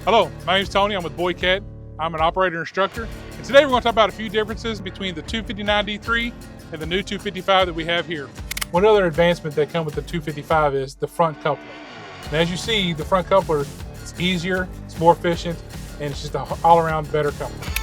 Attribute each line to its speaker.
Speaker 1: Hello, my name is Tony. I'm with Boy Cat. I'm an operator instructor. And today we're going to talk about a few differences between the 259D3 and the new 255 that we have here. One other advancement that comes with the 255 is the front coupler. And as you see, the front coupler is easier, it's more efficient, and it's just an all-around better coupler.